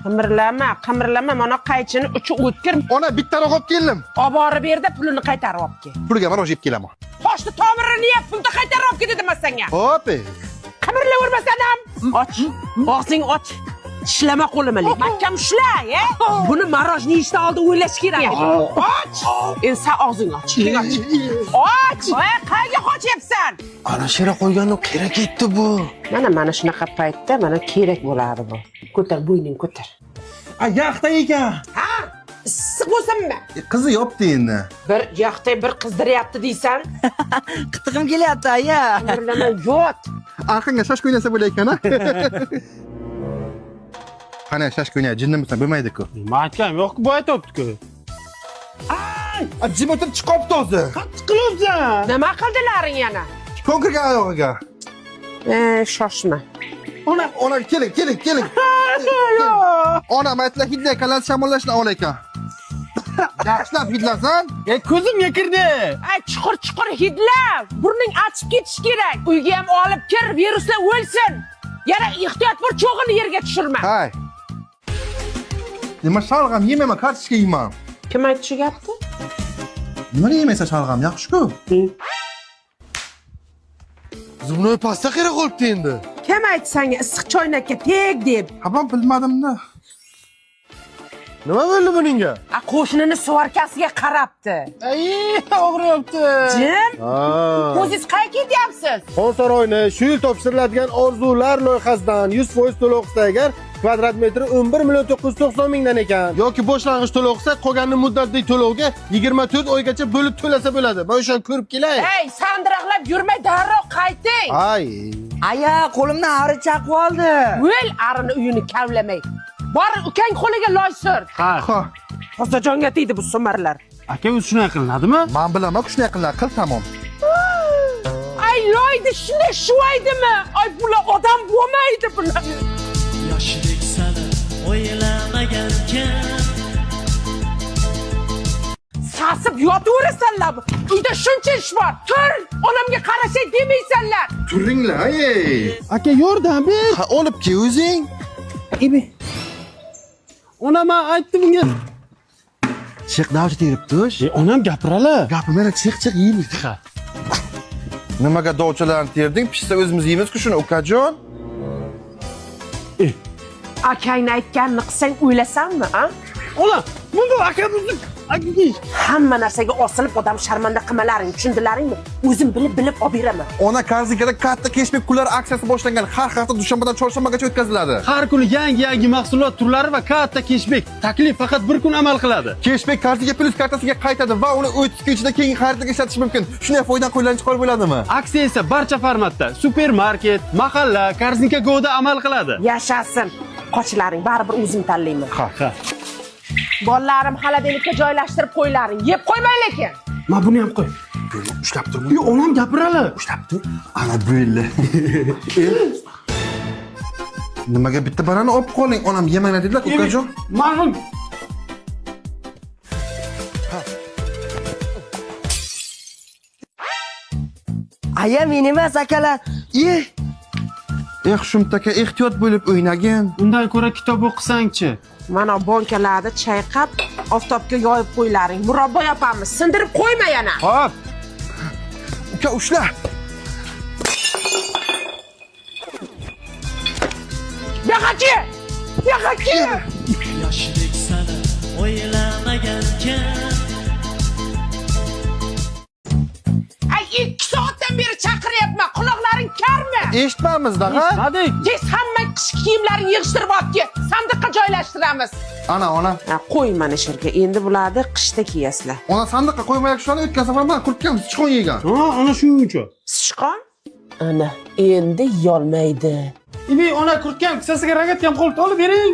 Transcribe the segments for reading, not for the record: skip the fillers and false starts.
Qimirlama, mana qaychini uchi o'tkir. Ona bittaroq olib keldim. Olib borib berdi, pulini qaytarib olib kel. Pulga mana yeb kelaman. Qo'shni tomirini yeb, pulni qaytarib olib ket dedim senga. Hop. Qimirlavermasdan ham. Och. Og'zing och. Tishlama qo'limni. Mahkam ushla, Buni marojni yeyishdan oldin o'ylash kerak. Och. Endi sen og'zing och. Och. Qayga qochyapsan? Ana shera qo'yganim kerak etdi bu. Mana shunaqa paytda mana kerak bo'ladi bu. Ko'tar, bo'yning ko'tar. Yaqda ekan. Ha? Issiq bo'lsinmi? Qizi yopdi endi. Bir yoqda bir qizdiryapti deysan. Qitig'im kelyapti, aya. Qimirlama, yot. Arqanga shash o'ynasa bo'laykan-a? Qani shash o'ynay, jinnimisan bo'lmaydi-ku. Nima aytgan? Yo'q-ku, bu aytibdi-ku. Jim o'tirib chiqibdi o'zi. Qattiq qilyapsan. Nima qildilaring yana? Ko'nkirga oyog'iga. Shoshma. Ona keling. Onam aytlar hidlay kalan shamollashni ol ekan. Yaxshilab hidlasan. Ko'zimga kirdi. Ay, chuqur hidla. Burning achib ketish kerak. Uyga ham olib kir, viruslar o'lsin. Yana ehtiyot bo'l, cho'g'ini yerga tushirma. Hay. Nima shalg'am yemayman, kartoshka yeyman. Kim aytdi shu gapni? Nima yemaysa shalg'am yaxshi-ku. Zumnoy pasta kerak qolibdi endi. Kim aytdi senga issiq choynakka teg deb? Ha, men bilmadim-da. Nima bo'ldi buningga? Qo'shnini suvarkasiga qarabdi. Og'riyapti. Jim? O'zingiz qayerga ketyapsiz? Xonsaroyni shu yil topshirilayotgan orzular loyihasidan 100% to'lov qilsa agar kvadrat metri 11.990.000 ekan. Yoki boshlang'ich to'lov qilsa, qolgan muddatli to'lovga 24 oygacha bo'lib to'lasa bo'ladi. Men o'shani ko'rib kelay. Ey, sandiraqlab yurmay darrov qayting. Ay. Aya, qo'limdan ari chaqib oldi. O'l arini uyini kavlamay. Bor ukang qo'liga loy sur. Ha. Xo'jajonga tegdi bu sumarlar. Aka, o'zi shunday qilinadimi? Men bilaman, shunday qilar, qil tamom. Ay, loyni shunday shuvaydimi? Ay, bular odam bo'lmaydi bular. Yoshlik sani o'ylamagankan. Sasib yotaverasanlarmi? Uyda shuncha ish bor. Tur, onamga qarashay demaysanlar. Turinglar, ey. Aka, yordam ber. Ha, olib kel o'zing. Ibi. Onam aytdi bunga. Chiq, davlat teribdi. Onam gapirala. Gapimni chiq, yeylik. Nimaga dovchalarni terding? Pishsa o'zimiz yeymiz-ku shuni, ukajon. Akangni aytganini qilsang o'ylasanmi, a? Ola, bunga akamizni hamma narsaga osilib odam sharmanda qilmalaring, tushundilaringmi? O'zim bilib olib beraman. Ona Karzikada katta cashback kunlari aksiyasi boshlangan. Har hafta dushanbadan chorshanbagacha o'tkaziladi. har kuni yangi mahsulot turlari va katta cashback. Taklif faqat bir kun amal qiladi. Cashback Karzika Plus kartasiga qaytadi va uni 30 kun ichida keyingi xaridga ishlatish mumkin. Shunday foydadan qo'llanib chiqarib bo'ladimi? Aksiya esa barcha formatda, supermarket, mahalla, Korzinka Go'da amal qiladi. Yashasin. Qochlaring, baribir o'zim tanlayman. Ha. Bolalarim xolodilnikka joylashtirib qo'ylaring. Yeb qo'ymang lekin. Ma buni ham qo'y. Ushlab tur. Yo, onam gapirali. Ushlab tur. Ana böyle. Nimaga bitta banani olib qoling? Onam yemanglar dedilar, ukajon. Ma'lum. Aya, men emas, akalar. Shumtaka ehtiyot bo'lib o'ynagin. Undan ko'ra kitob o'qisang-chi. Mana bonkalarni chayqab, oftobga yoyib qo'ylaring. Murabbo yopamiz. Sindirib qo'yma yana. Hop. Uka, ushla. Yo'qaki! Yoshlik sani o'ylamagankan. Ay, 2 soatdan beri chaqiryapman. Quloqlaring karmi? Eshitmamiz-da, ha? Eshitmadik. Tez hamma qishki kiyimlarini yig'ishtirib olib kel. Sandiqqa joylashtiramiz. Ana. Qo'y mana shu yerga. Endi bularni qishda kiyasizlar. Ona sandiqqa qo'ymayak shuni o'tkazib man qurtgan sichqon yegan. Ha, ana shuning uchun. Sichqon? Ana, endi yolmaydi. Ibi, ona kurtgan qisasiga ragat ham qo'lta olib bering.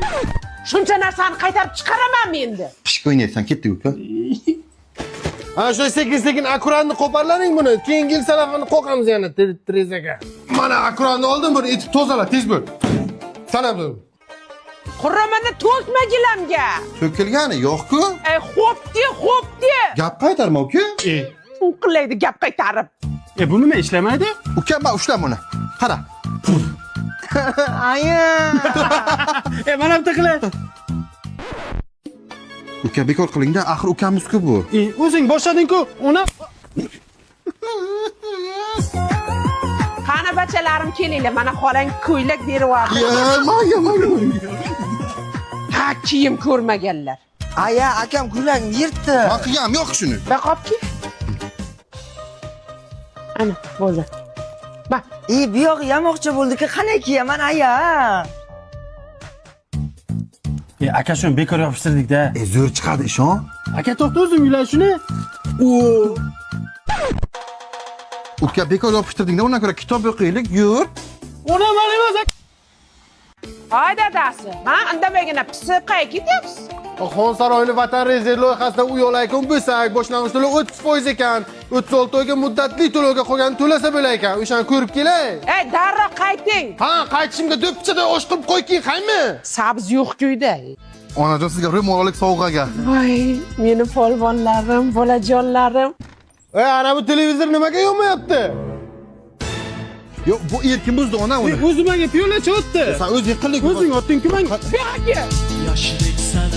Shuncha narsani qaytarib chiqaramanmi endi? Pishq o'ynaysan, ketdik uka. Ha, shu sekin akuratni qo'parlaring buni. Keyingi yil salafini qo'qamiz yana trezaga. Mana akuratni oldim, buni etib tozala, tez bo'l. Sanab dur. Qurramani to'kma gilamga. To'kilgani yo'q-ku. Xo'pdi. Gap qaytarma uka. Qilaydi gap qaytarib. Bu nima ishlamaydi? Uka, men ushla buni. Qara. Aya. Mana bitta qilay. Uka bekor qiling-da, axir ukamiz-ku bu. O'zing boshlading-ku. Ona Qani bachalarim kelinglar, mana xolang ko'ylak beryapti. Ha, kiyim ko'rmaganlar. Aya, akam ko'ylakni yirtdi. Men qilgam yo'q shuni. Baqopki. Ana, bo'ldi. Bak, Bu yoq yamoqchi bo'ldi-ku, qanday kiyaman aya? aka shuni bekor yopishtirdik-da. Zo'r chiqadi ishon. Aka to'xta o'zing uylan shuni. Uka bekor yopishtirding-da, undan ko'ra kitob o'qiylik, yur. Ona mali emas. hoy dadasi. Ha, indamagina pisib qayerga ketyapsiz? Xon saroyini vatan rezerv loyihasida uy olaykan bo'lsak, boshlang'ich to'lov 30% ekan. 36 oyga muddatli to'lovga qolgan to'lasa bo'lar ekan. O'shani ko'rib kelay. Ey, darrov qayting. Ha, qaytishimga do'ppichada osh qilib qo'yking, qaymi? Sabz yo'q-ku uyda. Onajon sizga ro'mollik sovg'aga. Voy, meni polvonlarim, bolajonlarim. Ey, ana bu televizor nimaga yonmayapti? Yo'q, bu erkin buzdi ona uni. O'zimaga piyola chotdi. Sen o'zing qildik. O'zing otding-ku men. Buyoqqa. Yoshlik sana